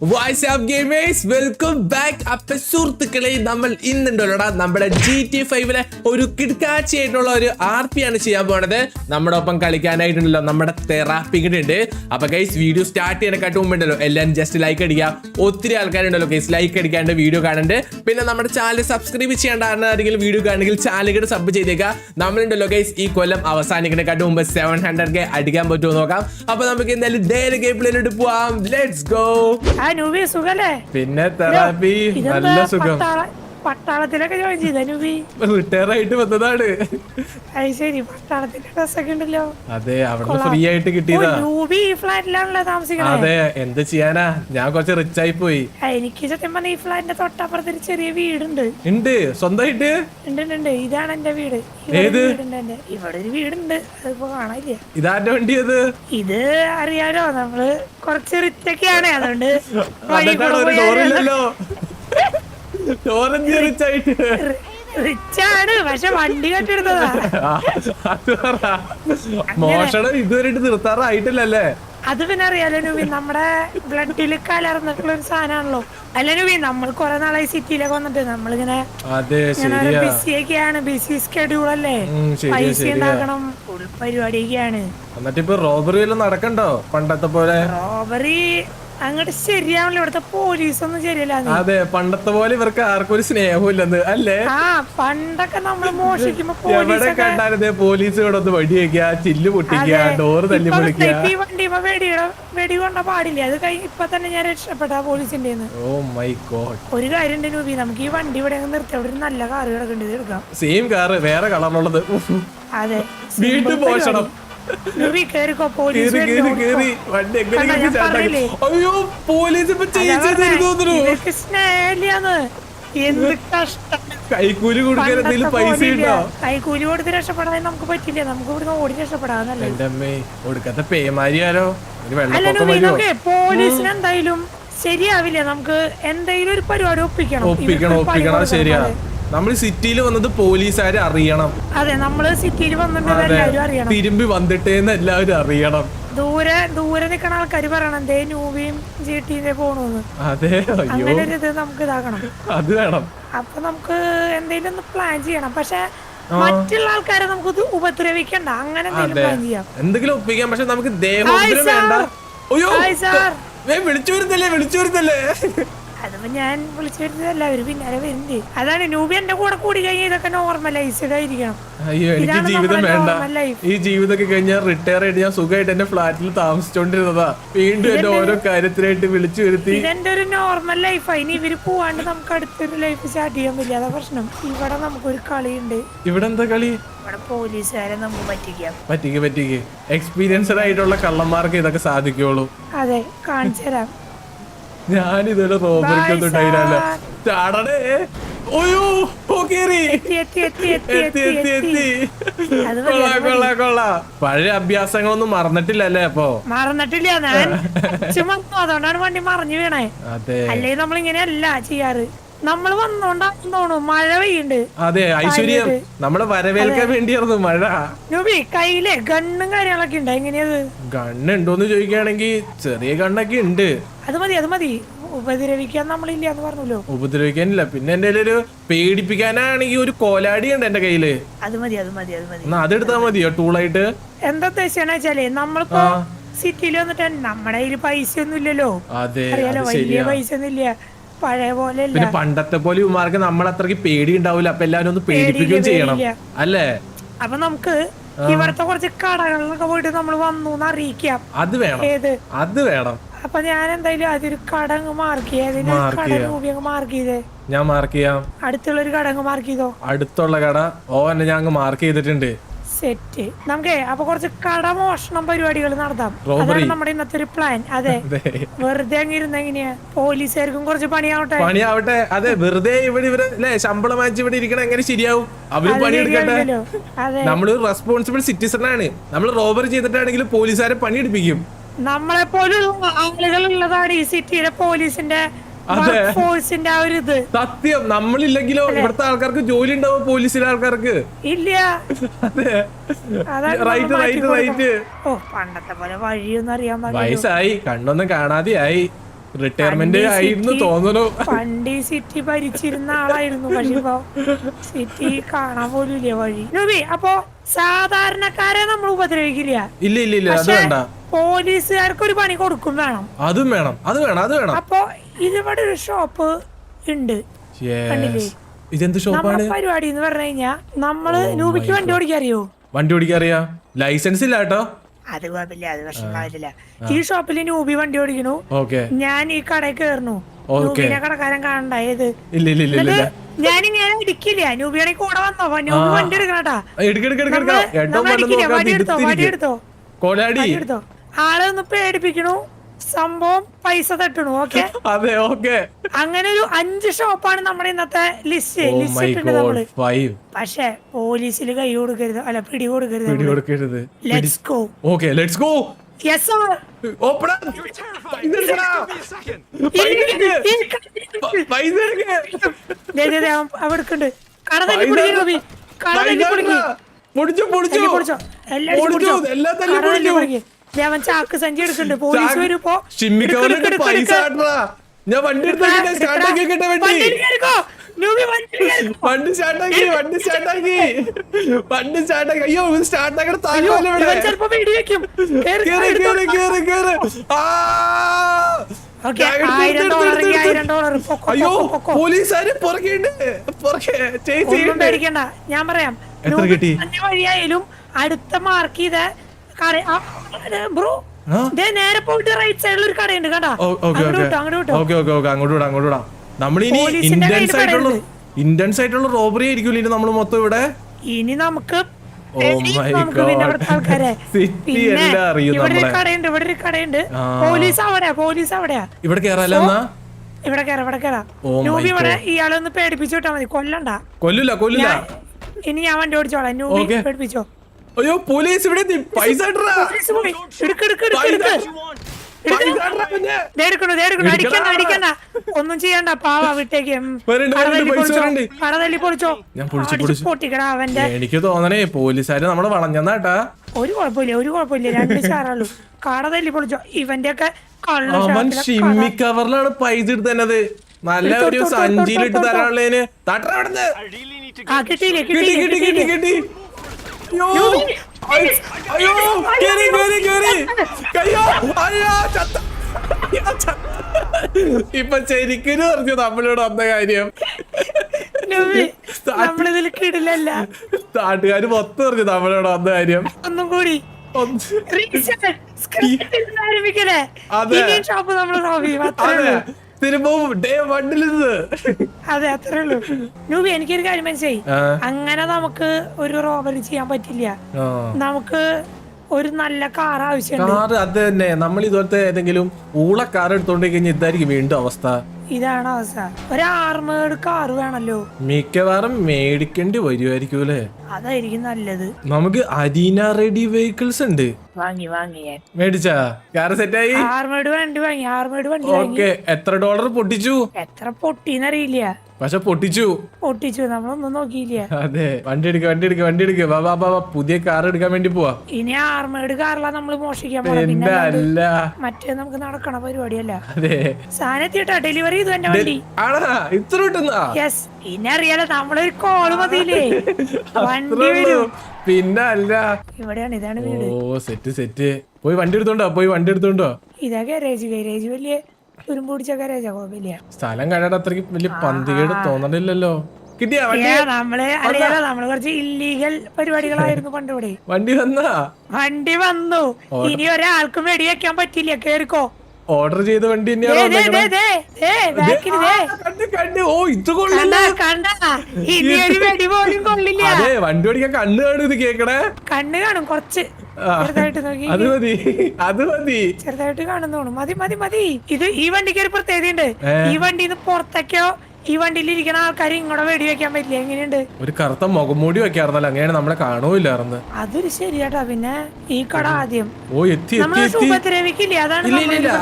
WhatsApp gamers welcome back. അപ്പൊ സുഹൃത്തുക്കളെ, നമ്മൾ ഇന്നുണ്ടല്ലോടാ നമ്മുടെ GTA 5 ഒരു കിടക്കാച്ചയായിട്ടുള്ള ഒരു RP ആണ് ചെയ്യാൻ പോണത്. നമ്മുടെ ഒപ്പം കളിക്കാനായിട്ടുണ്ടല്ലോ നമ്മുടെ തെറാപ്പിക്കറ്റ് ഉണ്ട്. അപ്പൊ ഗൈസ്, വീഡിയോ സ്റ്റാർട്ട് ചെയ്യാനൊക്കെ മുമ്പുണ്ടല്ലോ എല്ലാവരും ജസ്റ്റ് ലൈക്ക് അടിക്കുക. ഒത്തിരി ആൾക്കാരുണ്ടല്ലോ ഗൈസ് ലൈക്ക് അടിക്കാണ്ട് വീഡിയോ കാണുന്നുണ്ട്. പിന്നെ നമ്മുടെ ചാനൽ സബ്സ്ക്രൈബ് ചെയ്യേണ്ട ആരെങ്കിലും വീഡിയോ കാണുന്നെങ്കിൽ ചാനൽ സബ് ചെയ്തേക്കുക. നമ്മളുണ്ടല്ലോ ഗൈസ് ഈ കൊല്ലം അവസാനിക്കുന്നതിനെക്കാട്ടും മുമ്പ് 700K അടിക്കാൻ പറ്റുമോ നോക്കാം. അപ്പൊ നമുക്ക് എന്തായാലും ഡെയിലി ഗെയിം പ്ലേയിലോട്ട് പോവാം. Let's go. പിന്നെ തെറാപ്പി നല്ല സുഖം. പട്ടാളത്തിലൊക്കെ ജോയിൻ ചെയ്ത നൂബി റിട്ടയർ ആയിട്ട് വന്നതാണ്. ശരി, പട്ടാളത്തിന്റെ ഡ്രസ്സൊക്കെ ഉണ്ടല്ലോ. അതെ, അവിടെ ഫ്രീ ആയിട്ട് കിട്ടിയതാ. നൂബി ഈ ഫ്ലാറ്റിലാണല്ലോ താമസിക്കുന്നത്. അതെ, എന്ത് ചെയ്യാനാ, ഞാൻ കുറച്ച് റിച്ച് ആയി പോയി. എനിക്ക് സത്യം പറഞ്ഞ ഈ ഫ്ലാറ്റിന്റെ തൊട്ടപ്പുറത്ത് ഒരു ചെറിയ വീടുണ്ട്. ഉണ്ട് സ്വന്തമായിട്ട്? ഉണ്ട്. ഇതാണ് എന്റെ വീട്. ഏത്? ഇവിടെ ഒരു വീടുണ്ട്, അതിപ്പോ കാണാനില്ല. ഇതാരുടെ വണ്ടിയത്? ഇത് അറിയാലോ, നമ്മള് കുറച്ച് റിച്ചൊക്കെയാണ്, അതുകൊണ്ട് ഡോറില്ലല്ലോ. റിച്ചാണ്, പക്ഷെ വണ്ടി കെട്ടിടുന്നതാ. മോഷണം ഇതുവരെ നിർത്താറായിട്ടില്ലല്ലേ? അത് പിന്നെ അറിയാലോ നൂബി, നമ്മുടെ ബ്ലഡിൽ കലർന്നിട്ടുള്ള ഒരു സാധനമാണല്ലോ. അല്ല നൂബി, നമ്മൾ കുറെ നാളായി സിറ്റിയിലൊക്കെ വന്നിട്ട് നമ്മളിങ്ങനെ ബിസിയൊക്കെയാണ്, ബിസി സ്കെഡ്യൂൾ അല്ലേ, പൈസ ഉണ്ടാക്കണം, ഫുൾ പരിപാടിയൊക്കെയാണ്. എന്നിട്ടിപ്പോ റോബറി എല്ലാം നടക്കണ്ടോ പണ്ടത്തെ പോലെ? റോബറി അങ്ങോട്ട് ശരിയാണല്ലോ, ഇവിടുത്തെ പോലീസ് ഒന്നും ശരിയല്ല. അതെ, പണ്ടത്തെ പോലെ ഇവർക്ക് ആർക്കും ഒരു സ്നേഹമില്ലെന്ന് അല്ലേ? ആ, പണ്ടൊക്കെ നമ്മള് മോഷിക്കുമ്പോ എവിടെ കണ്ടായിരുന്നേ പോലീസ് ഇവിടെ ഒന്ന് വടി വെക്കുക, ചില്ല് പൊട്ടിക്കുക, ഡോറ് തല്ലി പൊളിക്കുക. വണ്ടിയുമ്പോ വെടി കൊണ്ട പാടില്ല. അത് കഴിഞ്ഞ് ഇപ്പൊ തന്നെ ഞാൻ രക്ഷപ്പെട്ട പോലീസിന്റെ. Oh my God. ഒരു കാര്യം ഉണ്ട് നൂബി, നമുക്ക് ഈ വണ്ടി ഇവിടെ നിർത്തി അവിടെ ഒരു നല്ല കാറ് കിടക്കേണ്ടത് എടുക്കാം. സെയിം കാറ്, വേറെ കളറിലുള്ളത്. അതെ, വീണ്ടും പോഷണം. അയ്യോ, പോലീസ് കൈക്കൂലി കൊടുക്കാൻ എന്തെങ്കിലും പൈസ ഉണ്ടോ? കൈക്കൂലി കൊടുത്ത് രക്ഷപ്പെടാൻ നമുക്ക് പറ്റില്ല, നമുക്ക് ഇവിടുന്ന് ഓടി രക്ഷപ്പെടാന്നല്ലേ. എന്റെ അമ്മേ, കൊടുക്കാത്ത പേമാരിയാലോ. പോലീസിന് എന്തായാലും ശരിയാവില്ല, നമുക്ക് എന്തെങ്കിലും ഒരു പരിപാടി ഒപ്പിക്കണം. ശരിയാ, നമ്മൾ സിറ്റിയിൽ വന്നത് പോലീസുകാരെ അറിയണം. അതെ, നമ്മള് സിറ്റിയിൽ വന്നിട്ട് എല്ലാവരും അറിയണം, തിരുമ്പി വന്നിട്ടേന്ന് എല്ലാവരും അറിയണം. ദൂരെ നിക്കണ ആൾക്കാര് പറയണം ദേ നൂബിയും ജിടിന്റെ പോണെന്ന്. അതെ, അങ്ങനെ ഒരു ഇത് നമുക്ക് ഇതാക്കണം. അത് വേണം. അപ്പൊ നമുക്ക് എന്തെങ്കിലും ഒന്ന് പ്ലാൻ ചെയ്യണം. പക്ഷെ മറ്റുള്ള ആൾക്കാരെ നമുക്ക് ഉപദ്രവിക്കണ്ട, അങ്ങനെ എന്തെങ്കിലും പ്ലാൻ ചെയ്യാം. എന്തെങ്കിലും ഒപ്പിക്കാം, പക്ഷെ നമുക്ക് ദേഹോപദ്രവം വേണ്ട. വിളിച്ചു വരുന്നല്ലേ? അതിപ്പോ ഞാൻ വിളിച്ചു വരുന്നതല്ല, അവര് പിന്നാലെ വരുന്നുണ്ട്. അതാണ് നൂബി എന്റെ കൂടെ കൂടി കഴിഞ്ഞാൽ ഇതൊക്കെ നോർമലൈസ്ഡ് ആയിരിക്കണം. അയ്യോ, എനിക്ക് ജീവിതം വേണ്ട. ഈ ജീവിതമൊക്കെ കഴിഞ്ഞാൽ റിട്ടയർ ആയിട്ട് ഞാൻ സുഖമായിട്ട് എന്റെ ഫ്ലാറ്റിൽ താമസിച്ചോണ്ടിരുന്നതാ. വീണ്ടും എന്റെ ഓരോ കാര്യത്തിനായിട്ട് വിളിച്ചു വരുത്തി. ഇതെന്റെ ഒരു നോർമൽ ലൈഫായി. ഇനി ഇവര് പോവാണ്ട് നമുക്ക് അടുത്തൊരു ലൈഫ് സ്റ്റാർട്ട് ചെയ്യാൻ പറ്റില്ല, അതാ പ്രശ്നം. ഇവിടെ നമുക്കൊരു കളിയുണ്ട്. ഇവിടെ എന്താ കളി? ഇവിടെ പോലീസുകാരെ നമുക്ക് പറ്റിക്ക് എക്സ്പീരിയൻസ്ഡ് ആയിട്ടുള്ള കള്ളന്മാർക്ക് ഇതൊക്കെ സാധിക്കുള്ളൂ. അതെ, കാണിച്ചു തരാം. ഞാനിതുവരെ റോബറിക്കൊന്നും ഉണ്ടായില്ലല്ലോ. ചാടണേ. കൊള്ളാം. പഴയ അഭ്യാസങ്ങളൊന്നും മറന്നിട്ടില്ലല്ലേ? അപ്പൊ മറന്നിട്ടില്ല, ഞാൻ അതുകൊണ്ടാണ് വണ്ടി മറിഞ്ഞു വീണേ. അതെ, അല്ലേ നമ്മളിങ്ങനെയല്ല ചെയ്യാറ്. നമ്മള് വന്നോണ്ടാന്ന് മഴ പെയ്യുണ്ട്. അതെ, ഐശ്വര്യം നമ്മളെ വരവേൽക്കാൻ വേണ്ടിയായിരുന്നു മഴ. നൂബി, കയ്യിലെ ഗണ്ണും കാര്യങ്ങളൊക്കെ ഉണ്ട്. എങ്ങനെയത്? ഗണ്ണ് ഉണ്ടോന്ന് ചോദിക്കുകയാണെങ്കിൽ ചെറിയ ഗണ്ണൊക്കെ ഉണ്ട്. അത് മതി. ഉപദ്രവിക്കാൻ നമ്മളില്ല എന്ന് പറഞ്ഞല്ലോ. ഉപദ്രവിക്കാനില്ല. പിന്നെ എന്റെ ഒരു പേടിപ്പിക്കാനാണെങ്കിൽ ഒരു കോലാടി ഉണ്ട് എന്റെ കയ്യില്. അത് മതി. അതെടുത്താ മതിയോ ടൂളായിട്ട്? എന്താ ഉദ്ദേശിച്ചാന്ന് വെച്ചാലേ, നമ്മളിപ്പോ സിറ്റിയിൽ വന്നിട്ട് നമ്മുടെ കയ്യില് പൈസ ഒന്നും ഇല്ലല്ലോ. അറിയാലോ, വലിയ പൈസ ഒന്നും ഇല്ല, പഴയ പോലെ. പിന്നെ പണ്ടത്തെ പോലെ ഇവന്മാർക്ക് നമ്മൾ അത്രയ്ക്ക് പേടി ഉണ്ടാവില്ല. അപ്പൊ എല്ലാവരും ഒന്ന് പേടിപ്പിക്കുകയും ചെയ്യണം അല്ലേ? അപ്പൊ നമുക്ക് ഇവിടത്തെ കുറച്ച് കടകളിലൊക്കെ പോയിട്ട് നമ്മൾ വന്നു അറിയിക്കാം. അത് വേണം. അപ്പൊ ഞാൻ എന്തായാലും അതൊരു കടങ്ങ് മാർക്ക് ചെയ്തേ. ഞാൻ മാർക്ക് ചെയ്യാം. അടുത്തുള്ള ഒരു കടങ്ങ് മാർക്ക് ചെയ്തോ. അടുത്തുള്ള കട ഞാൻ അങ്ങ് മാർക്ക് ചെയ്തിട്ടുണ്ട്. സെറ്റ്. നമുക്ക് അപ്പൊ കുറച്ച് കടമോഷണം പരിപാടികൾ നടത്താം. അതാണ് നമ്മുടെ ഇന്നത്തെ ഒരു പ്ലാൻ. അതെ, വെറുതെ അങ്ങിരുന്ന എങ്ങനെയാ, പോലീസുകാർക്കും കുറച്ച് പണിയാവട്ടെ. അതെ, വെറുതെ ഇവരെ ശമ്പളം വാങ്ങിച്ച് ഇവിടെ ഇരിക്കണം, എങ്ങനെ ശരിയാവും? അവര് പണിയെടുക്കട്ടെ. നമ്മള് റെസ്പോൺസിബിൾ സിറ്റിസൺ ആണ്. നമ്മൾ റോബറി ചെയ്തിട്ടാണെങ്കിലും പോലീസുകാരെ പണിയെടുപ്പിക്കും. നമ്മളെ പോലുള്ള ആളുകൾ ഉള്ളതാണ് ഈ സിറ്റിയിലെ പോലീസിന്റെ ഫോഴ്സിന്റെ ആ ഒരു ഇത്. സത്യം, നമ്മളില്ലെങ്കിലോ ഇവിടുത്തെ ആൾക്കാർക്ക് ജോലി ഉണ്ടാവും, പോലീസിലെ ആൾക്കാർക്ക് ഇല്ല. അതെ, റൈറ്റ്. ഓ, പണ്ടത്തെ പോലെ വഴിയൊന്നും അറിയാൻ പാടില്ല. വയസ്സായി, കണ്ണൊന്നും കാണാതെയായി. റിട്ടയർമെന്റ് ആയിരുന്നു തോന്നുന്നു. പണ്ട് ഈ സിറ്റി ഭരിച്ചിരുന്ന ആളായിരുന്നു, പക്ഷെ ഇപ്പൊ സിറ്റി കാണാൻ പോലും ഇല്ല വഴി. നൂബി, അപ്പൊ സാധാരണക്കാരെ നമ്മൾ ഉപദ്രവിക്കില്ല. ഇല്ല ഇല്ല ഇല്ല, അത് വേണ്ട. പോലീസുകാർക്ക് ഒരു പണി കൊടുക്കും വേണം. അതും വേണം, അത് വേണം, അത് വേണം. അപ്പൊ ഇതിവിടെ ഒരു ഷോപ്പ് ഉണ്ട്, കണ്ടില്ലേ? ഇതെന്ത് ഷോപ്പാണ്? നമ്മുടെ പരിപാടി എന്ന് പറഞ്ഞു കഴിഞ്ഞാ നമ്മള് നൂബിക്ക് വണ്ടി ഓടിക്കാൻ അറിയോ? വണ്ടി ഓടിക്കാൻ അറിയാം, ലൈസൻസ് ഇല്ല കേട്ടോ. അത് കുഴപ്പമില്ല, അത് പ്രശ്നമായിട്ടില്ല. ഈ ഷോപ്പിൽ നൂബി വണ്ടി ഓടിക്കണു, ഞാൻ ഈ കടയിൽ കയറുന്നു. നൂബിനെ കടക്കാരൻ കാണണ്ടായത് ഞാനിങ്ങനെ ഇടിക്കില്ല. നൂബിയാണെങ്കിൽ കൂടെ വന്നോ, നൂബി വണ്ടി എടുക്കണട്ടാ. വണ്ടി എടുത്തോ. ആളെ ഒന്ന് പേടിപ്പിക്കണു, സംഭവം പൈസ തട്ടണു. ഓക്കെ, അതെ, ഓക്കെ. അങ്ങനെ ഒരു 5 ഷോപ്പാണ് നമ്മുടെ ഇന്നത്തെ ലിസ്റ്റ് ഇട്ടുണ്ട് നമ്മള്. പക്ഷെ പോലീസിൽ കൈ കൊടുക്കരുത്, അല്ല പിടി കൊടുക്കരുത്. Let's go. Okay, let's go. Yes sir. Open അവിടെക്കുണ്ട്. കട തല്ലി പിടിക്കും നൂബി, കട തല്ലി പിടിക്കും. അവൻ ചാക്ക് സഞ്ചി എടുക്കുന്നുണ്ട്, പോലീസ് വരുമ്പോ ഞാൻ വണ്ടി വണ്ടി സ്റ്റാർട്ടാക്കി അയ്യോ സ്റ്റാർട്ടാക്കി അയ്യോ പോലീസുകാര് പേടിക്കണ്ട, ഞാൻ പറയാം. വഴിയായാലും അടുത്ത മാർക്ക് ചെയ്ത ബ്രോ നേരെ പോയിട്ട് റൈറ്റ് സൈഡിൽ ഒരു കടയുണ്ട് കേട്ടോ. അങ്ങോട്ട് നമ്മളിനി ഇന്റൻസ് ആയിട്ടുള്ള റോബറി ആയിരിക്കും ഇനി നമ്മള് മൊത്തം ഇവിടെ. ഇനി നമുക്ക് ആൾക്കാരെ പിന്നെ ഇവിടെ ഒരു കടയുണ്ട്. പോലീസ് അവിടെയാ. ഇവിടെ കേറാലോ, ഇവിടെ കേറാ. നൂബി ഇവിടെ ഇയാളെ ഒന്ന് പേടിപ്പിച്ചു വിട്ടാ മതി, കൊല്ലില്ല. ഇനി ഞാൻ വണ്ടി ഓടിച്ചോളാം, നൂബി പേടിപ്പിച്ചോ. അയ്യോ പോലീസ് ഇവിടെ പൈസ അടിക്കണ്ട, ഒന്നും ചെയ്യണ്ട, പാവാ വിട്ടേക്ക്. പൊട്ടിക്കടാ അവന്റെ. എനിക്ക് തോന്നണേ പോലീസുകാര് നമ്മള് വളഞ്ഞാട്ടാ. ഒരു കുഴപ്പമില്ല 2 സ്റ്റാറുള്ളൂ. കട തല്ലി പൊളിച്ചോ. ഇവന്റെ ഒക്കെ അവൻ ഷിമ്മി കവറിലാണ് പൈസ എടുത്ത് തന്നത്, നല്ല ഒരു സഞ്ചിയിലിട്ട് തരാനുള്ളതിന്. കിട്ടി. ഇപ്പൊ ശരിക്കും പറഞ്ഞു നമ്മളോട് വന്ന കാര്യം. നാട്ടുകാര് മൊത്തം പറഞ്ഞു നമ്മളോട് വന്ന കാര്യം. ഒന്നും കൂടി അതെ, അത്രേ ഉള്ളൂ. നൂബി, എനിക്കൊരു കാര്യം മനസ്സിലായി. അങ്ങനെ നമുക്ക് ഒരു റോബറി ചെയ്യാൻ പറ്റില്ല, നമുക്ക് ഒരു നല്ല കാർ ആവശ്യമുണ്ട്. അത് തന്നെ, നമ്മൾ ഇതുപോലത്തെ ഏതെങ്കിലും ഊള കാർ എടുത്തോണ്ട് കഴിഞ്ഞാൽ ഇതായിരിക്കും വീണ്ടും അവസ്ഥ. ഇതാണ് അവസ്ഥ. ഒരു ആർമേഡ് കാർ വേണല്ലോ. മിക്കവാറും മേടിക്കേണ്ടി വരുമായിരിക്കും അല്ലേ? അതായിരിക്കും നല്ലത്. നമുക്ക് അരീന റെഡി വെഹിക്കിൾസ് ഉണ്ട്. വാങ്ങി മേടിച്ചാ കാർ സെറ്റായി. ആർമേഡ് വണ്ടി വാങ്ങി. ഓക്കെ, എത്ര ഡോളർ പൊട്ടിച്ചു? എത്ര പൊട്ടിന്നറിയില്ല, പക്ഷെ പൊട്ടിച്ചു. നമ്മളൊന്നും നോക്കിയില്ല. അതെ, വണ്ടി എടുക്ക. ബാബാ പുതിയ കാർ എടുക്കാൻ വേണ്ടി പോവാ. ഇനി ആർമേഡ് കാറിലാ നമ്മള് മോഷിക്കാൻ അല്ല, മറ്റേ നമുക്ക് നടക്കണ പരിപാടിയല്ല. അതെ, സാധനം എത്തിയിട്ടാ ഡെലിവറി ചെയ്തു എന്റെ വണ്ടി. ഇത്ര യെസ്, ഇനി അറിയാലോ നമ്മളൊരു കോള് മതിയില്ലേ, വണ്ടി വരും. പിന്നെ അല്ല, ഇതാണ് വീട്. ഓ സെറ്റ്. പോയി വണ്ടി എടുത്തോണ്ടോ. ഇതാ ഗാരേജ് വലിയ തുരുമ്പ് പിടിച്ച ഗാരേജാ, കുഴപ്പമില്ല. സ്ഥലം കഴിയാതെ അത്രയ്ക്ക് വലിയ പന്തികേട് തോന്നണില്ലല്ലോ. കിട്ടിയാ നമ്മള് അറിയാലോ, നമ്മള് കുറച്ച് ഇല്ലീഗൽ പരിപാടികളായിരുന്നു പണ്ടിവിടെ. വണ്ടി വന്നു. ഇനി ഒരാൾക്കും വെടി വെക്കാൻ പറ്റില്ല, കേറിക്കോ. ഓർഡർ ചെയ്ത വണ്ടി അതെ, വണ്ടി ഓടിക്കാൻ കണ്ണ് കാണും. ഇത് കേക്കണേ, കണ്ണ് കാണും കുറച്ച് അത് മതി ചെറുതായിട്ട് കാണുന്നോണു. മതി. ഇത് ഈ വണ്ടിക്ക് ഒരു പ്രത്യേകതയുണ്ട്. ഈ വണ്ടിന്ന് പുറത്തേക്കോ ഈ വണ്ടിയിൽ ഇരിക്കുന്ന ആൾക്കാർ ഇങ്ങോട്ട് വെടി വെക്കാൻ പറ്റില്ല. എങ്ങനെയുണ്ട്? ഒരു കറുത്ത മുഖംമൂടി വെക്കാറുന്നല്ലോ, അങ്ങനെ നമ്മളെ കാണൂല്ലായിരുന്നു. അതൊരു ശരിയാട്ടാ. പിന്നെ ഈ കട ആദ്യം ഉപദ്രവിക്കില്ല,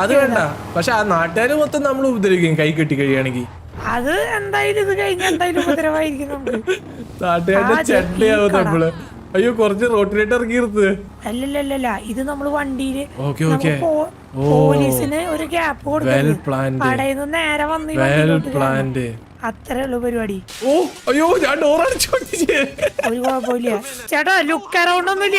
അത് വേണ്ട. പക്ഷെ ആ നാട്ടുകാര് മൊത്തം നമ്മൾ ഉപദ്രവിക്കും കൈ കെട്ടി കഴിയുകയാണെങ്കിൽ. അത് എന്തായാലും ഇത് കഴിഞ്ഞ എന്തായാലും ഉപദ്രവായിരിക്കും നമുക്ക്. നാട്ടുകാരുടെ ചെണ്ടയാവും നമ്മള്. അയ്യോ കുറച്ച് റോട്ടിലേക്ക് ഇറക്കി നിർത്ത്. അല്ലല്ല ഇത് നമ്മള് വണ്ടിയില് ഓക്കെ ഓക്കെ. പോലീസിന് ഒരു ഗ്യാപ്പ് കൊടുക്കും. കടയിൽ നിന്ന് നേരെ വന്ന് അത്രേ ഉള്ളു പരിപാടി. ഓ അയ്യോ ഞാൻ ഡോർ അടിച്ചു. ഒരു കുഴപ്പമില്ല ചേട്ടാ. ലുക്ക് അറൗണ്ട് ഒന്നുമില്ല.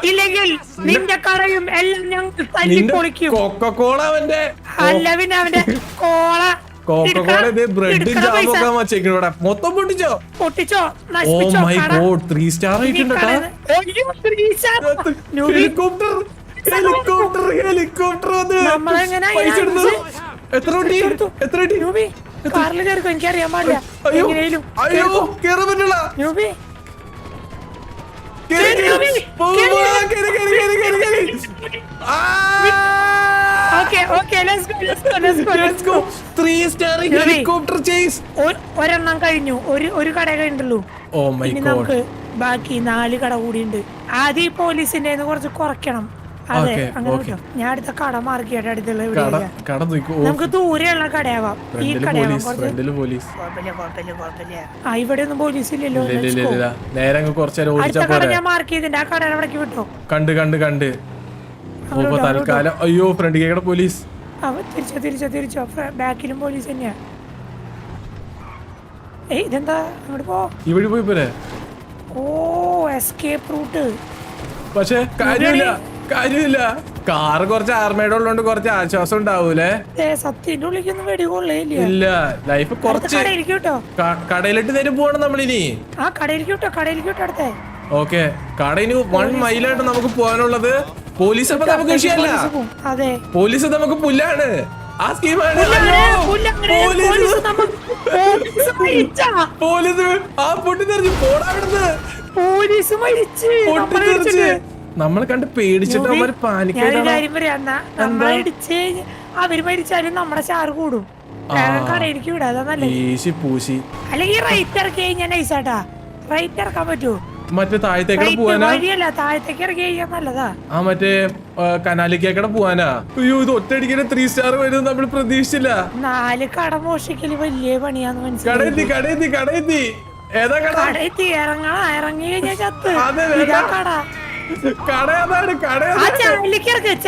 ഇല്ലെങ്കിൽ നിന്റെ കടയും എല്ലാം ഞങ്ങൾ തല്ലി പൊളിക്കും. കൊക്കക്കോള അവന്റെ അല്ല പിന്നെ അവന്റെ കോള കൊക്കക്കോള ബ്രെഡും ജാമൊക്കെ വച്ചേക്കണ മൊത്തം പൊട്ടിച്ചോ. ഓ മൈ ഗോഡ് 3 സ്റ്റാർ ആയിട്ടുണ്ട്. ഹെലികോപ്റ്റർ എത്ര കാറിൽ കയറിക്കോ. എനിക്കറിയാൻ പാടില്ല. അയ്യോ കേറാൻ പറ്റില്ല. ഒരെണ്ണം കഴിഞ്ഞു. ഒരു കട കഴിഞ്ഞുള്ളൂ. ഇനി നമുക്ക് ബാക്കി 4 കട കൂടിയുണ്ട്. ആദ്യം പോലീസിന്റെ കുറച്ച് കുറയ്ക്കണം. അതെ അങ്ങനെ. ഞാൻ അടുത്ത കട മാർക്കിയായിട്ട് അടുത്തുള്ള നമുക്ക് ദൂരെയുള്ള കടയാവാം. ഈ കടയാവാം. ഇവിടെ ഒന്നും പോലീസ് ഇല്ലല്ലോ. അടുത്ത കട ഞാൻ മാർക്ക് ചെയ്തിട്ടുണ്ട്. ആ കട അവിടേക്ക് വിട്ടോ. കണ്ട് തൽക്കാലം. അയ്യോ ഫ്രണ്ട് കേക്കട പോലീസ്. തിരിച്ചോ ബാക്കിലും പോലീസ് തന്നെയാ. ഇതെന്താ അങ്ങോട്ട് പോ. ഇവിടെ പോയി പോരെ. ഓ എസ്കേപ്പ് റൂട്ട്. പക്ഷെ കാര്യമില്ല. കാറ് കുറച്ച് ആർമേഡ് ഉള്ളതുകൊണ്ട് കുറച്ച് ആശ്വാസം ഉണ്ടാവൂലേ. സത്യന്റെ ഉള്ളിലേക്കൊന്നും വെടികൊള്ളേ ഇല്ല. ലൈഫ് കുറച്ച് കടയിലിട്ട് തരും പോവാണ് നമ്മളിനി. ആ കടയിലേക്ക് അടുത്തേ. ഓക്കെ കട ഇനി 1 മൈലായിട്ട് നമുക്ക് പോകാനുള്ളത്. പോലീസ് അപ്പൊ നമുക്ക് വിഷയമല്ല. പോലീസ് നമുക്ക് പുല്ലാണ്. ആ സ്കീമാണ്. പോലീസ് ആ പൊട്ടിത്തെറിഞ്ഞു പോടാ അവിടുന്ന്. പൊട്ടിത്തെറിച്ച് നമ്മളെ കണ്ട് പേടിച്ചിട്ട് അവര് അവര് മരിച്ചാലും നമ്മുടെ ചാറ് കൂടും. കടയിലേക്ക് വിടാതെ പൂശി അല്ലെങ്കിൽ റൈറ്റ് ഇറക്കി കഴിഞ്ഞാൽ നൈസാട്ടാ. റൈറ്റ് ഇറക്കാൻ പറ്റുമോ? മറ്റേ താഴത്തേക്കടെ പോവാനാ. താഴത്തേക്ക് ഇറക്കി കഴിഞ്ഞാൽ നല്ലതാ. ആ മറ്റേ കനാലിക്കേക്കടെ പോവാനാ. അയ്യോ ഇത് ഒറ്റയടിക്ക് 3 സ്റ്റാർ വരുന്നത് നമ്മൾ പ്രതീക്ഷിച്ചില്ല. 4 കട മോഷിക്കല് വലിയ പണിയാന്ന് മനസ്സിലായി. കടയെത്തി ഏതാ കട? ഇറങ്ങി കഴിഞ്ഞാൽ ചത്ത്.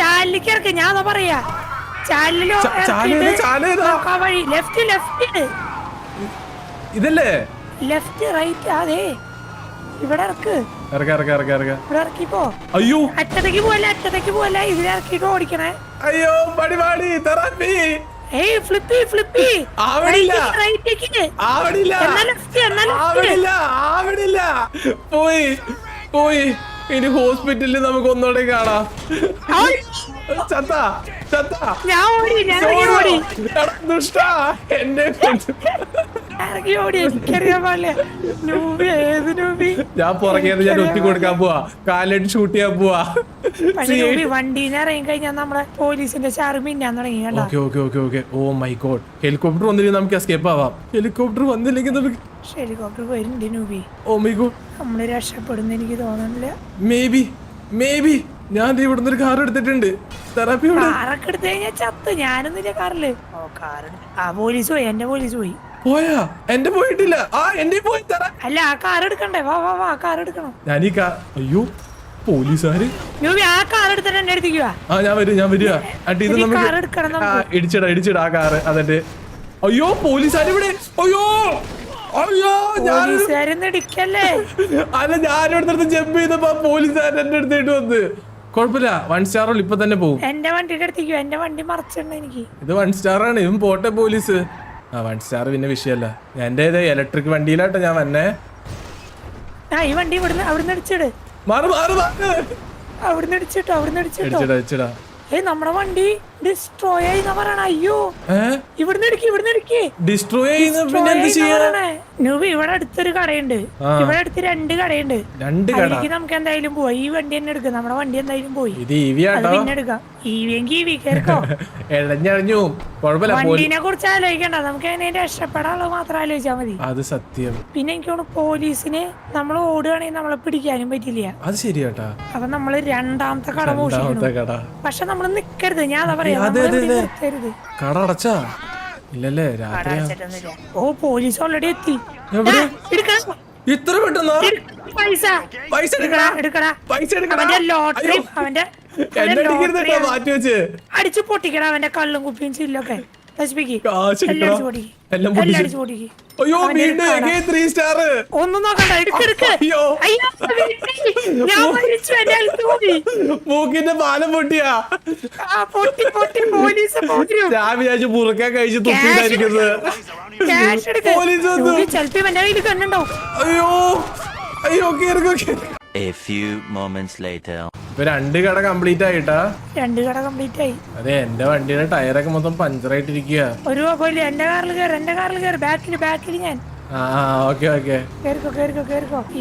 ചാലിലേക്ക് ഞാൻ പറയാ. ഇതല്ലേ ലെഫ്റ്റ് റൈറ്റ്. അതെ ഇവിടെ ഇറക്കിപ്പോ. അയ്യോ അറ്റത്തേക്ക് പോലെ ഇതിലിറക്കിട്ട് ഓടിക്കണേ. അയ്യോ പടിപാടി തെറാപ്പി. ഫ്ലിപ്പി പോയി. ഇനി ഹോസ്പിറ്റലിൽ നമുക്ക് ഒന്നുകൂടെ കാണാം. ഞാൻ പുറകെ ഞാൻ ഒറ്റ കൊടുക്കാൻ പോവാ. കാലിട്ട് ഷൂട്ട് ചെയ്യാൻ പോവാ. വണ്ടീന്ന് ഇറങ്ങി കഴിഞ്ഞാൽ നമ്മളെ പോലീസിന്റെ ചാറ് മിന്നാൻ തുടങ്ങി. ഓ മൈ ഗോഡ്. ഹെലികോപ്റ്റർ വന്നില്ലെങ്കിൽ നമുക്ക് എസ്കേപ്പ് ആവാം. ഹെലികോപ്റ്റർ വന്നില്ലെങ്കിൽ നമുക്ക് ഹെലികോപ്റ്റർ വരുന്നുണ്ട് നൂബി. ഓ മൈ ഗോഡ്. നമ്മള് രക്ഷപ്പെടുന്ന എനിക്ക് തോന്നുന്നില്ല. മേബി ഞാൻ ഇവിടുന്ന് ഒരു കാർ എടുത്തിട്ടുണ്ട്. കാറൊക്കെ എടുത്തു കഴിഞ്ഞാൽ ചത്ത്. ഞാനൊന്നുമില്ല കാറില്. പോലീസ് പോയി. എന്റെ പോലീസ് പോയാ. എന്റെ പോയിട്ടില്ല. എന്റെ പോയി തരാം. അല്ല ആ കാർ എടുക്കണ്ടേ? വാ കാർ എടുക്കണം. ഞാൻ ഈ അയ്യോ പോലീസുകാര് ആ കാർ എടുത്തിട്ട് എന്റെ അടുത്തേക്ക് വാ. ഞാൻ വരിക. ഇടിച്ചിടാ ആ കാറ്. അതെ. അയ്യോ പോലീസുകാർ ഇവിടെ. അയ്യോ അല്ല ഞാനിവിടുത്തെ ജമ്പ് ചെയ്തപ്പോ പോലീസുകാരൻ എന്റെ അടുത്തേട്ട് വന്ന്. കുഴപ്പമില്ല 1 സ്റ്റാർ ഇപ്പൊ തന്നെ പോകും. എന്റെ വണ്ടിയുടെ അടുത്തേക്ക് എന്റെ വണ്ടി മറിച്ചിട്ടുണ്ട് എനിക്ക്. ഇത് 1 സ്റ്റാർ ആണ്. ഇതും പോട്ടെ പോലീസ്. 1 സ്റ്റാർ പിന്നെ വിഷയമല്ല. എന്റെ ഇലക്ട്രിക് വണ്ടിയിലാട്ടോ ഞാൻ വന്നേ. ഈ വണ്ടി അവിടുന്ന് അടിച്ചിട്. അവിടുന്ന് അടിച്ചിട്ടോ. നമ്മുടെ വണ്ടി ഡിസ്ട്രോയ് ആയി പറയണ. അയ്യോ ഇവിടുന്ന് ഡിസ്ട്രോയ് ഇവിടെ അടുത്തൊരു കടയുണ്ട്. ഇവിടെ അടുത്ത് 2 കടയുണ്ട്. നമുക്ക് എന്തായാലും പോവാ. ഈ വണ്ടി തന്നെ എടുക്കാം. നമ്മുടെ വണ്ടി എന്തായാലും പോയി. പിന്നെ എടുക്കാം. വണ്ടീനെ കുറിച്ച് ആലോചിക്കണ്ട. നമുക്ക് അതിനെ രക്ഷപ്പെടാനുള്ളത് മാത്രം ആലോചിച്ചാൽ മതി. അത് സത്യം. പിന്നെ എനിക്ക് തോന്നുന്നു പോലീസിന് നമ്മൾ ഓടുകയാണെങ്കിൽ നമ്മളെ പിടിക്കാനും പറ്റില്ല. അത് ശരിയാട്ടാ. അപ്പൊ നമ്മള് 2ാമത്തെ കട മോഷിക്കണം. പക്ഷെ നമ്മള് നിക്കരുത്. ഞാൻ അതാ പറയാ. കട അടച്ചാ ഇല്ലല്ലേ? ഓ പോലീസ് ഓൾറെഡി എത്തി. എവിടെ? എടുക്കണം ഇത്ര പെട്ടെന്നാ? പൈസ പൈസ എടുക്കടാ എടുക്കടാ. എടുക്കടാ പൈസ എടുക്കടാ. അവന്റെ ലോട്ടറി അയ്യോ. അവന്റെ എന്നെ അടിക്കരുത് കേട്ടോ, മാറ്റി വെച്ച്. അടിച്ചു പൊട്ടിക്കടാ അവന്റെ കള്ളും കുപ്പിയും ചില്ലൊക്കെ നശിപ്പിക്ക് കാശ് എല്ലാം എടുക്കടാ. അടിച്ചു പൊട്ടിക്ക് എല്ലാം എല്ലാം പൊട്ടിച്ച്. അടിച്ചു പൊട്ടിക്ക് അയ്യോ അവന്റെ ഒരു വീണ്ടും കട. again 3 star. ഒന്നും നോക്കണ്ട എടുക്ക് അയ്യോ. അയ്യോ ഞാൻ മരിച്ചു എന്റെ അടുത്ത് പോയി മൂക്കിന്റെ പാലം പൊട്ടിയാ. പൊട്ടി പൊട്ടി പോലീസ് പോരും ഞാൻ വിചാരിച്ചു മുറുക്കാൻ കഴിച്ച് തുപ്പിട്ടായിരിക്കുന്നത്. ക്യാഷ് എടുക്ക് പോലീസ് വന്നു. ചിലപ്പോ എന്റെ കയ്യിൽ കണ്ണുണ്ടാവും അയ്യോ അയ്യോ കേറിക്കോ. A few moments later. ഇപ്പൊ 2 കട കംപ്ലീറ്റ് ആയിട്ടാ. 2 കട കംപ്ലീറ്റ് ആയി. അതെ എന്റെ വണ്ടിയുടെ ടയറൊക്കെ മൊത്തം പഞ്ചറായിട്ടിരിക്കുക. ഒരു കുഴപ്പമില്ല എന്റെ കാറിൽ കയറി ബാക്കിൽ ഞാൻ ആ ഓക്കെ ഓക്കെ. കേറിക്കോ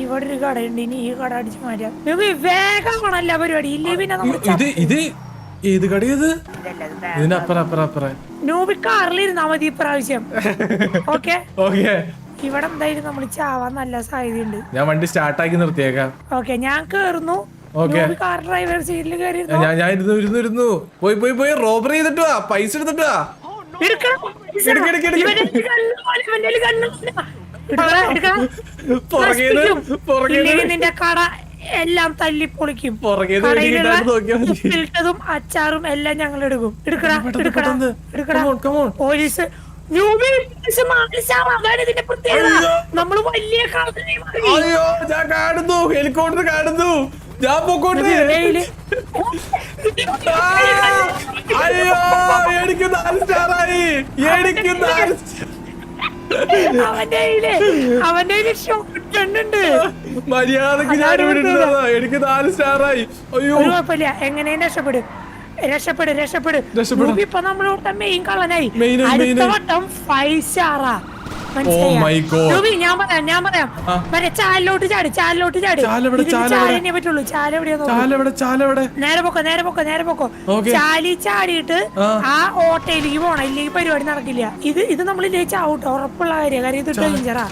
ഇവിടെ ഒരു കടയുണ്ട് ഇനി ഈ കട അടിച്ചു മാറ്റാം വേഗം ആണല്ല പരിപാടി ഇല്ലേ പിന്നെ നമ്മൾ ഇത് ഏത് കടയത്? ഇതിനപ്പുറം. നൂബി കാറിലിരുന്നാ മതി ഇപ്രാവശ്യം ഓക്കെ ഓക്കെ. ഇവിടെ എന്തായാലും നമ്മൾ ചാവാൻ നല്ല സാധ്യതയുണ്ട്. ഞാൻ വണ്ടി സ്റ്റാർട്ടാക്കി നിർത്തിയേക്കാം. ഓക്കെ ഞാൻ കേറുന്നു. ഓക്കെ. നൂബി കാർ ഡ്രൈവർ സീറ്റിൽ കയറിയിരുന്നു. ഞാൻ ഇരുന്നു. പോയി റോബറി ചെയ്തിട്ട് വാ, പൈസ എടുത്തിട്ട് വാ. നിന്റെ കട എല്ലാം തല്ലിപ്പൊളിക്കും. ഉപ്പിലിട്ടതും അച്ചാറും എല്ലാം ഞങ്ങൾ എടുക്കും. എടുക്കടാ പോലീസ് അതാണ് ഇതിന്റെ പ്രത്യേകത. നമ്മള് വലിയ അയ്യോ ഞാൻ കാണുന്നു, ഹെലികോപ്റ്റർ കാണുന്നു. ഞാൻ പൊക്കോട്ടെ. അയ്യോ എനിക്ക് 4 സ്റ്റാറായി. അവന്റെ ഷോട്ട് കണ്ടുണ്ട്. മര്യാദക്ക് ഞാൻ ഇവിടെ ഇടുന്നതാ. എനിക്ക് 4 സ്റ്റാറായി. അയ്യോ കുഴപ്പമില്ല എങ്ങനെയും രക്ഷപ്പെടും. ഇപ്പൊ നമ്മളോട്ട് മെയിൻ കള്ളനായി. അടുത്ത വട്ടം 5 സ്റ്റാറാ. ഞാൻ പറയാം മറ്റേ ചാലിലോട്ട് ചാടി. ചാലിനെ പറ്റുള്ളൂ. നേരെ പൊക്കോ. ചാലി ചാടിയിട്ട് ആ ഓട്ടയിലേക്ക് പോണം, ഇല്ലെങ്കിൽ പരിപാടി നടക്കില്ല. ഇത് നമ്മൾ ചാവട്ടോ ഉറപ്പുള്ള കാര്യം. ഇത് ഡേഞ്ചറാ.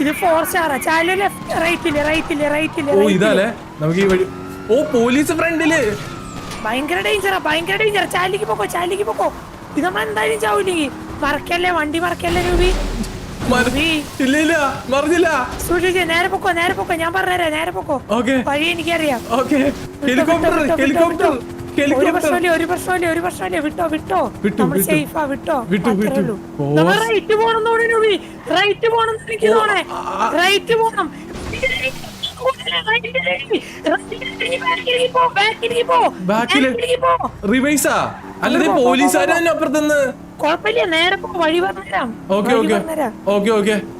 ഇത് 4 സ്റ്റാറാ. ചാലി ലെഫ്റ്റ് റൈറ്റില്. പോലീസ് ഫ്രണ്ടില് ഭയങ്കര ഡേഞ്ചറാ. ചാലിക്ക് പോക്കോ. ഇത് നമ്മൾ എന്തായാലും ചാവൂല്ലെങ്കിൽ വണ്ടി മറക്കല്ലേ രൂപി. ഇല്ല മറിഞ്ഞില്ല. സൂക്ഷിച്ച് നേരെ പൊക്കോ. ഞാൻ പറഞ്ഞുതരാം. നേരെ പൊക്കോ. വഴി എനിക്കറിയാം. ഹെലികോപ്റ്റർ. ഒരു പ്രശ്നമില്ല. വിട്ടോ. നമ്മൾ സേഫാ. വിട്ടോ. റൈറ്റ് പോണെന്നോടെ രൂപി. റൈറ്റ് പോണം. എനിക്ക് തോന്നേ റൈറ്റ് പോണം. റിവൈസാ അല്ലാതെ പോലീസുകാരെ അപ്പുറത്തുനിന്ന് കുഴപ്പമില്ല. നേരെ വഴി പറഞ്ഞുതരാം.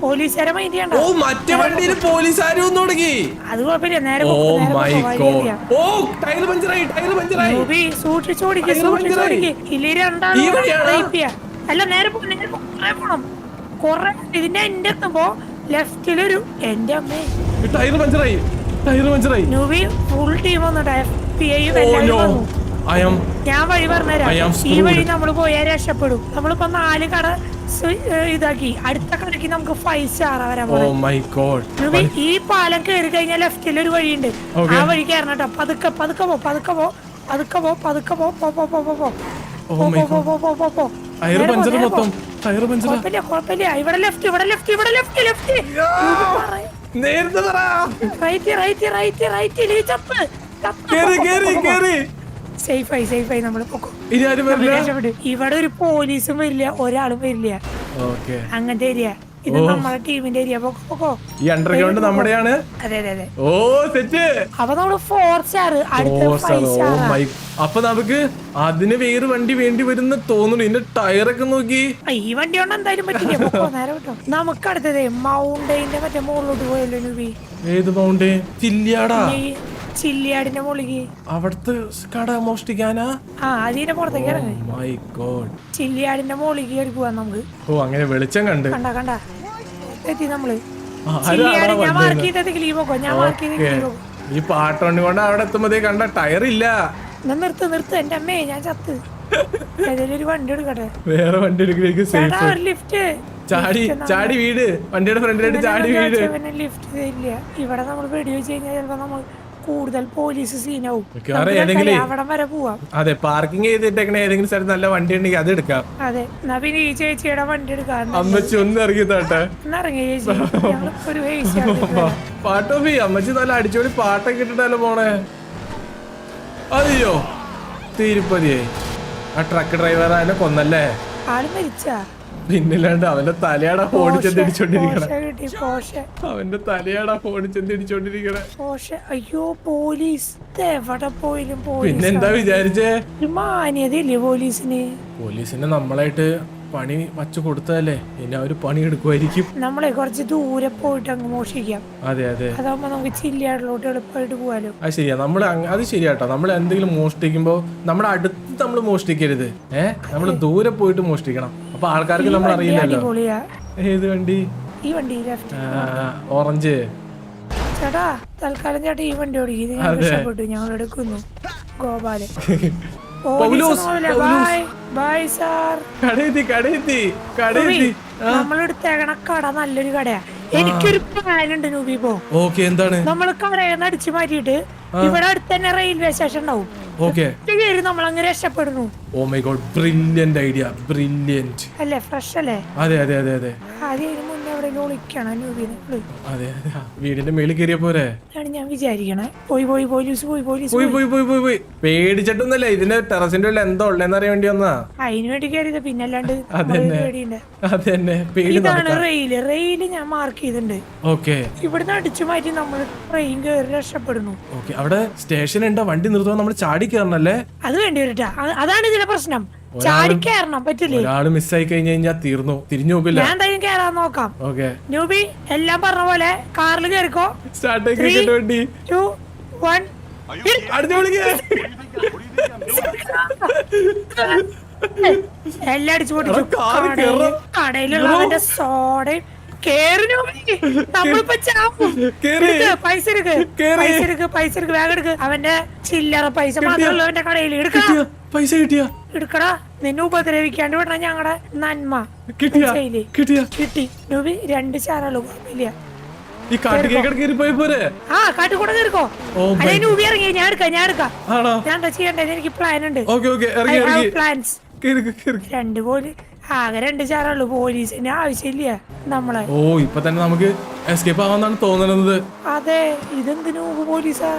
പോലീസുകാരെ മൈൻഡ് ചെയ്യണ്ട. മറ്റേ വണ്ടിയിൽ പോലീസുകാരും തുടങ്ങി. അത് കുഴപ്പമില്ല. നേരെ ടയർ പഞ്ചറായി. സൂക്ഷിച്ചോടിക്ക്. ഇല്ലേ രണ്ടാളും അല്ല നേരെ പോണം. കൊറേ ഇതിന്റെ എന്റെ എത്തുമ്പോ ലെഫ്റ്റിലൊരു എന്റെ അമ്മേ ടയർ പഞ്ചറായി. നൂബി ഫുൾ ടീം വന്നിട്ട് FBI എല്ലാവരും വന്നു. ഞാൻ വഴി പറഞ്ഞുതരാം. ഈ വഴി നമ്മൾ പോയാൽ രക്ഷപ്പെടും. നമ്മളിപ്പോ 4 കട ഇതാക്കി. അടുത്ത കടക്ക് നമുക്ക് 5 സ്റ്റാറാ വരാൻ പോകും. ഈ പാലം കയറി കഴിഞ്ഞാൽ ലെഫ്റ്റിൽ ഒരു വഴിയുണ്ട്. ആ വഴി കയറണം കേട്ടോ. പതുക്കെ പോ. കുഴപ്പമില്ല. ഇവിടെ ലെഫ്റ്റ്. സേഫായി നമ്മള് പൊക്കോ. ഇവിടെ ഒരു പോലീസും വരില്ല, ഒരാളും വരില്ല. അങ്ങനത്തെ ഏരിയ. ഇത് നമ്മുടെ ടീമിന്റെ ഏരിയ. പൊക്കോ. ഈ അണ്ടർഗ്രൗണ്ട് നമ്മുടെയാണ്. അതെ. ഓ സെറ്റ്. അപ്പൊ നമ്മള് 4 സ്റ്റാർ. അപ്പൊ നമുക്ക് അതിന് വേറെ വണ്ടി വേണ്ടി വരുന്ന തോന്നുന്നു. ഇതിന്റെ ടയറൊക്കെ നോക്കി. ഈ വണ്ടി കൊണ്ട് എന്തായാലും പറ്റില്ല. പൊക്കോ. നേരെ വിട്ടോ. നമുക്ക് അടുത്തത് മൗണ്ടൈന്റെ മറ്റേ മുകളിലോട്ട് പോയല്ലോ നൂബി. ഏത് മൗണ്ടൈൻ? ചില്ലിയാടിന്റെ മുകളിലേക്ക്. അവിടുത്തെ കട മോഷ്ടിക്കാനാ? അതിന്റെ പുറത്തേക്ക് ഇറങ്ങി. ചില്ലിയാടിന്റെ മുകളിലേക്ക് കയറി പോവാൻ നമുക്ക്. അങ്ങനെ വെളിച്ചം കണ്ട എത്തി നമ്മള്. ഈ പാട്ടോണ്ട് കൊണ്ട് അവിടെ എത്തുമ്പതേ കണ്ട ടയർ ഇല്ല. നിർത്ത് എന്റെ അമ്മേ, ഞാൻ ചത്ത്. ഏതെങ്കിലും ഒരു വണ്ടി എടുക്കട്ടെ. വേറെ വണ്ടി എടുക്കുന്ന ലിഫ്റ്റ്. ചാടി വീട്. വണ്ടിയുടെ ഫ്രണ്ടിലായിട്ട് ചാടി വീട്. ലിഫ്റ്റ് ഇല്ല. ഇവിടെ നമ്മൾ വെടി വെച്ച് കഴിഞ്ഞാൽ ചിലപ്പോ നമ്മൾ കൂടുതൽ പോലീസ് സീനാവും. മിക്കവാറും ഏതെങ്കിലും അവിടം വരെ പോവാം. അതെ, പാർക്കിംഗ് ചെയ്തിട്ടേക്കണ ഏതെങ്കിലും സ്ഥലത്ത് നല്ല വണ്ടി ഉണ്ടെങ്കിൽ അത് എടുക്കാം. അതെ, എന്നാ പിന്നെ ഈ ചേച്ചിയുടെ വണ്ടി എടുക്കാം. അമ്മച്ചി ഒന്ന് ഇറങ്ങി താട്ടെ. ഇറങ്ങി ചേച്ചി, ഒരു പാട്ടോഫി അമ്മച്ചി നല്ല അടിച്ചോടി പാട്ടൊക്കെ ഇട്ടിട്ടല്ലോ പോണേ. അയ്യോ തിരുപ്പതിയെ ആ ട്രക്ക് ഡ്രൈവർ അതിനെ കൊന്നല്ലേ? ആള് മരിച്ചാ? പിന്നില്ലാണ്ട് അവന്റെ തലയാടാ ഫോണിൽ ചെന്നിടിച്ചോണ്ടിരിക്കണേ. അവന്റെ തലയാടാ ഫോണിൽ ചെന്നിടിച്ചോണ്ടിരിക്കണേ. അയ്യോ പോലീസ് എവിടെ പോയാലും പിന്നെന്താ വിചാരിച്ചേ? മാന്യതയില്ലേ പോലീസിന്? പോലീസിന് നമ്മളായിട്ട് പണി വച്ചു കൊടുത്തതല്ലേ, ഇനി അവര് പണി എടുക്കുമായിരിക്കും. നമ്മളെ കുറച്ച് ദൂരെ പോയിട്ട് അങ്ങ് മോഷിക്കാം. അതെ അതെ, അതാവുമ്പോ നമുക്ക് ചില്ലയാടിലോട്ട് എളുപ്പമായിട്ട് പോവാലോ. അത് ശരിയാ. അത് ശരിയാട്ടോ. നമ്മൾ എന്തെങ്കിലും മോഷ്ടിക്കുമ്പോ നമ്മുടെ അടുത്ത് നമ്മൾ മോഷ്ടിക്കരുത്. നമ്മള് ദൂരെ പോയിട്ട് മോഷ്ടിക്കണം. അപ്പൊ ആൾക്കാർക്ക് നമ്മൾ അറിയില്ലല്ലോ. ഏത് വണ്ടി? ഈ വണ്ടി ഓറഞ്ച്. ചേട്ടാ തൽക്കാലം ചേട്ടാ ഈ വണ്ടി ഓടിക്കും. ഞങ്ങൾ എടുക്കുന്നു. ഗോപാലൻ നമ്മളെടുത്തേക്കണ കട നല്ലൊരു കടയാ. എനിക്കൊരു പ്ലാനുണ്ട് നൂബിപ്പോ. എന്താണ്? നമ്മള് കടയെന്ന് അടിച്ചു മാറ്റിയിട്ട് ഇവിടെ അടുത്ത് തന്നെ റെയിൽവേ സ്റ്റേഷൻ ഉണ്ടാവും. നമ്മളങ്ങ് രക്ഷപ്പെടുന്നു. Oh my god, brilliant idea, brilliant അല്ലേ? ഫ്രഷ് അല്ലേ? അതെ അതെ അതെ അതെ. ആദ്യം മുന്നേ എവിടെ ഒളിക്കണം നൂബിന്. അതെ, വീടിന്റെ മേളിൽ കയറിയ പോരെ ഞാൻ വിചാരിക്കണേ. പോയി പോലീസ് പോയി പേടിച്ചിട്ടൊന്നല്ലേ, ഇതിന്റെ ടെറസിന്റെ ഉള്ളിൽ എന്തോ ഉള്ളതെന്ന് അറിയാൻ വേണ്ടി വന്നാ. അതിന് വേണ്ടി കയറിയത്. പിന്നല്ലാണ്ട് ഇതാണ് റെയില് ഞാൻ മാർക്ക് ചെയ്തിട്ടുണ്ട്. ഓക്കെ, ഇവിടുന്ന് അടിച്ചു മാറ്റി നമ്മൾ ട്രെയിൻ കയറി രക്ഷപ്പെടുന്നു. ഓക്കെ, അവിടെ സ്റ്റേഷൻ ഉണ്ടോ? വണ്ടി നിർത്തുമ്പോൾ നമ്മൾ ചാടി കയറണല്ലേ? അത് വേണ്ടി വരട്ടാ. അതാണ് ഇതിന്റെ പ്രശ്നം. ചാടി കയറണം, പറ്റില്ലേ? ഒരാള് മിസ്സായി കഴിഞ്ഞു കഴിഞ്ഞാൽ തീർന്നു. തിരിഞ്ഞു നോക്കില്ല. ഞാൻ എന്തായാലും കയറാൻ നോക്കാം. ഓക്കെ നൂബി എല്ലാം പറഞ്ഞ പോലെ കാറിൽ കയറിക്കോ. സ്റ്റാർട്ട് ആക്കി വണ്ടി 2 1 എല്ലാം അടിച്ചു പൊട്ടിച്ചു. കടയിലുള്ളവന്റെ സോഡയും പൈസ എടുക്ക് വേഗം എടുക്ക്. അവന്റെ ചില്ലറ പൈസ മാത്രമുള്ളവന്റെ കടയിൽ പൈസ കിട്ടിയാ എടുക്കടാ. നിന്നെ ഉപദ്രവിക്കാണ്ട് വിടണം ഞങ്ങളുടെ നന്മ. കിട്ടി നൂബി 2 ചാറുള്ളൂ. കുഴപ്പമില്ല. കാട്ടിക്കൂടെ കയറിക്കോ. അല്ലെ നൂബി ഇറങ്ങി. ഞാൻ എടുക്കാം ഞാൻ എന്താ ചെയ്യണ്ടേ? എനിക്ക് പ്ലാൻ ഉണ്ട്. പ്ലാൻസ് 2 പോലെ ആകെ 2 ചാറുള്ളൂ. പോലീസിന് ആവശ്യമില്ല നമ്മളെ. ഓ ഇപ്പൊ തന്നെ നമുക്ക് എസ്കേപ്പ് ആവാന്നാണ് തോന്നുന്നത്. അതെ, ഇതെന്തിനു പോലീസാ?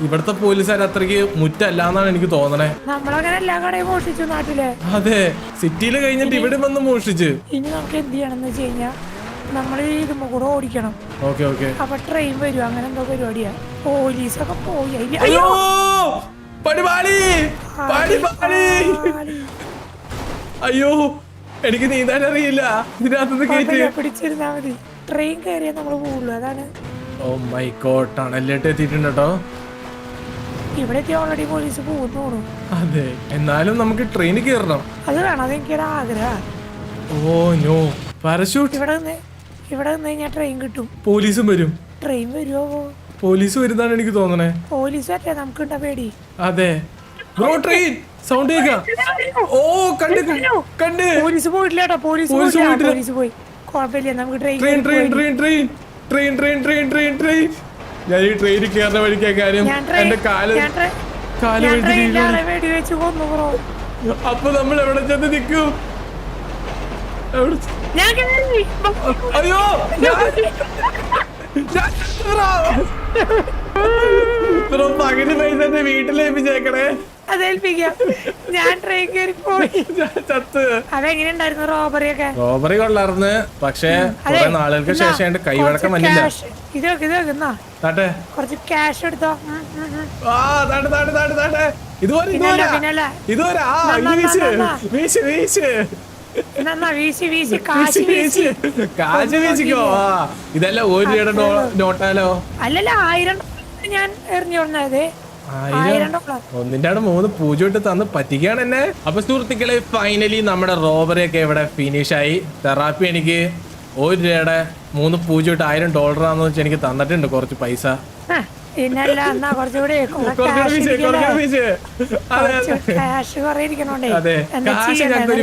ഇവിടത്തെ പോലീസുകാർ അത്രയ്ക്ക് മുറ്റല്ലാന്നാണ് എനിക്ക് തോന്നണേ. നമ്മളങ്ങനെ എല്ലാ കടയും മോഷിച്ചു നാട്ടിലെ. അതെ, സിറ്റിയില് കഴിഞ്ഞിട്ട് ഇവിടെ വന്ന് മോഷിച്ച്. ഇനി നമുക്ക് എന്ത് ചെയ്യണം വെച്ച് കഴിഞ്ഞാ നമ്മള് ഇതുമ്പോ കൂടെ ഓടിക്കണം. അപ്പൊ ട്രെയിൻ വരും. അങ്ങനെ എന്തോ പരിപാടിയാ. പോലീസൊക്കെ പോയി. അയ്യോ അയ്യോ, എനിക്ക് നീന്താൻ അറിയില്ല. ഇതിനകത്ത് പിടിച്ചിരുന്നാ മതി. ട്രെയിൻ കയറിയാ നമ്മള് പോകുള്ളൂ. അതാണ്. ഓ മൈ ഗോഡ്, ടണലിലോട്ട് എത്തിയിട്ടുണ്ട് കേട്ടോ. ഇവിടെ ഓൾറെഡി പോലീസ് പോകുന്നു. അതെ, എന്നാലും നമുക്ക് ട്രെയിനിൽ കയറണം. അത് വേണം. അതെനിക്കൊരു ആഗ്രഹം. Oh no, parachute. ഇവിടെ നിന്ന് കഴിഞ്ഞാൽ ട്രെയിൻ കിട്ടും. പോലീസും വരും. ട്രെയിൻ വരുമോ? പോലീസ് വരുന്നതാണ് എനിക്ക് തോന്നണേ. പോലീസ് പറ്റേ നമുക്ക് ഉണ്ടാ പേടി. അതെ ബ്രോ, ട്രെയിൻ സൗണ്ട് കേൾക്കാം. ഓ കണ്ട് പോലീസ് പോയിട്ടില്ല കേട്ടോ. പോലീസ് പോയി. കുഴപ്പമില്ല, നമുക്ക് ട്രെയിൻ. ഞാൻ ഈ ട്രെയിനിൽ കയറുന്ന വഴിക്കാ കാര്യം. എന്റെ കാല് വെടിവെച്ച് കൊന്നു ബ്രോ. അപ്പൊ നമ്മൾ എവിടെ ചെന്ന് നിൽക്കും? അയ്യോ പകുതി പൈസ എന്റെ വീട്ടിലേപ്പിച്ചേക്കണേ. അതേൽപ്പിക്കാം. ഞാൻ ട്രെയിൻ കയറി പോയി. അതെങ്ങനെ ഉണ്ടായിരുന്നു റോബറി കൊള്ളാർന്ന്. പക്ഷേ കുറെ നാളുകൾക്ക് ശേഷം കൈവഴക്കം വന്നില്ല. കുറച്ച് ക്യാഷ് എടുത്തോ. ഇതല്ല 1 നോട്ടാലോ? അല്ലല്ല, 1000 ഞാൻ എറിഞ്ഞോണ്ടത്. 3 പൂജയിട്ട് തന്ന് പറ്റിക്കാണ് എന്നെ. അപ്പൊ സുഹൃത്തുക്കളെ, ഫൈനലി നമ്മുടെ റോബറി ഒക്കെ ഇവിടെ ഫിനിഷ് ആയി. തെറാപ്പി എനിക്ക് 1 രൂപയുടെ 3 പൂജയിട്ട് $1000 വെച്ച് എനിക്ക് തന്നിട്ടുണ്ട് കുറച്ച് പൈസ.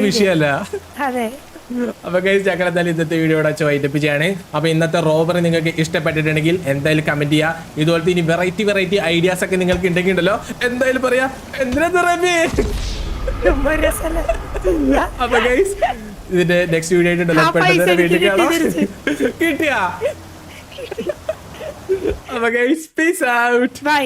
വിഷയല്ല. അപ്പൊ ഗൈസ് ഞങ്ങൾ എന്തായാലും ഇന്നത്തെ വീഡിയോ ഇവിടെ വൈൻഡപ്പ് ചെയ്യാണ്. അപ്പൊ ഇന്നത്തെ റോബറി നിങ്ങൾക്ക് ഇഷ്ടപ്പെട്ടിട്ടുണ്ടെങ്കിൽ എന്തായാലും കമന്റ് ചെയ്യുക. ഇതുപോലത്തെ ഇനി വെറൈറ്റി ഐഡിയാസ് ഒക്കെ നിങ്ങൾക്ക് ഉണ്ടെങ്കിൽ ഉണ്ടല്ലോ എന്തായാലും പറയാ. എന്തിനാ അപ്പൊ ഗൈസ് ഇതിന്റെ നെക്സ്റ്റ് വീഡിയോ ആയിട്ടുണ്ടല്ലോ പെട്ടെന്ന് വീഡിയോ കാണാം. കിട്ടിയാ? അപ്പൊ ഗൈസ് പീസ് ഔട്ട്. ബൈ.